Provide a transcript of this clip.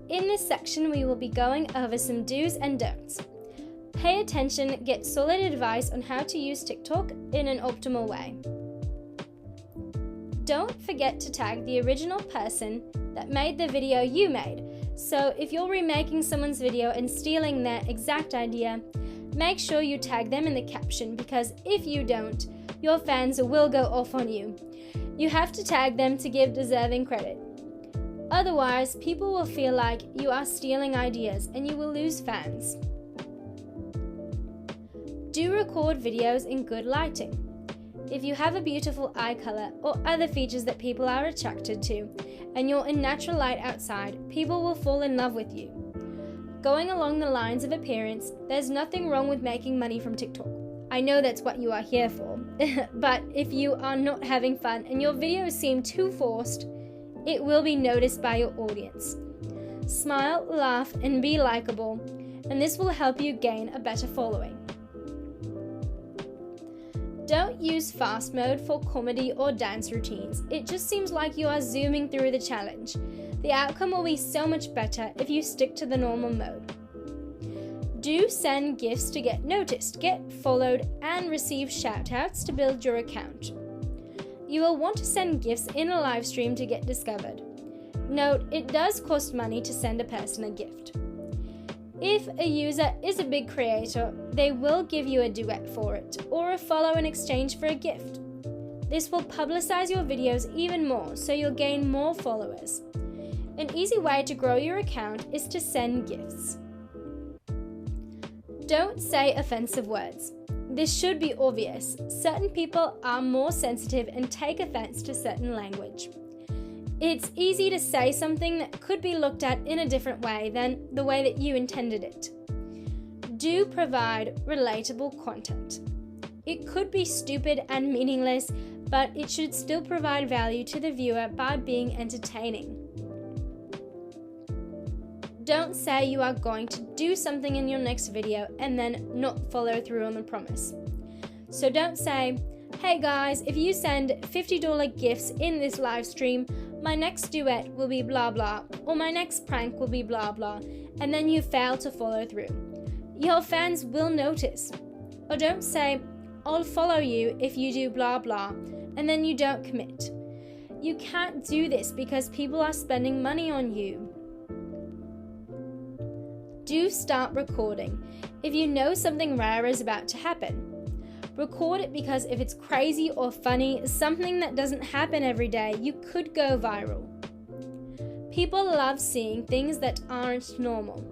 In this section, we will be going over some do's and don'ts. Pay attention, get solid advice on how to use TikTok in an optimal way. Don't forget to tag the original person that made the video you made. So if you're remaking someone's video and stealing their exact idea, make sure you tag them in the caption, because if you don't, your fans will go off on you. You have to tag them to give deserving credit. Otherwise, people will feel like you are stealing ideas and you will lose fans. Do record videos in good lighting. If you have a beautiful eye color or other features that people are attracted to, and you're in natural light outside, people will fall in love with you. Going along the lines of appearance, there's nothing wrong with making money from TikTok. I know that's what you are here for, but if you are not having fun and your videos seem too forced, it will be noticed by your audience. Smile, laugh, and be likable, and this will help you gain a better following. Don't use fast mode for comedy or dance routines. It just seems like you are zooming through the challenge. The outcome will be so much better if you stick to the normal mode. Do send gifts to get noticed, get followed, and receive shoutouts to build your account. You will want to send gifts in a live stream to get discovered. Note, it does cost money to send a person a gift. If a user is a big creator, they will give you a duet for it, or a follow in exchange for a gift. This will publicize your videos even more, so you'll gain more followers. An easy way to grow your account is to send gifts. Don't say offensive words. This should be obvious. Certain people are more sensitive and take offense to certain language. It's easy to say something that could be looked at in a different way than the way that you intended it. Do provide relatable content. It could be stupid and meaningless, but it should still provide value to the viewer by being entertaining. Don't say you are going to do something in your next video and then not follow through on the promise. So don't say, "Hey guys, if you send $50 gifts in this live stream, my next duet will be blah blah, or my next prank will be blah blah," and then you fail to follow through. Your fans will notice. Or don't say, "I'll follow you if you do blah blah," and then you don't commit. You can't do this because people are spending money on you. Do start recording. If you know something rare is about to happen, record it, because if it's crazy or funny, something that doesn't happen every day, you could go viral. People love seeing things that aren't normal.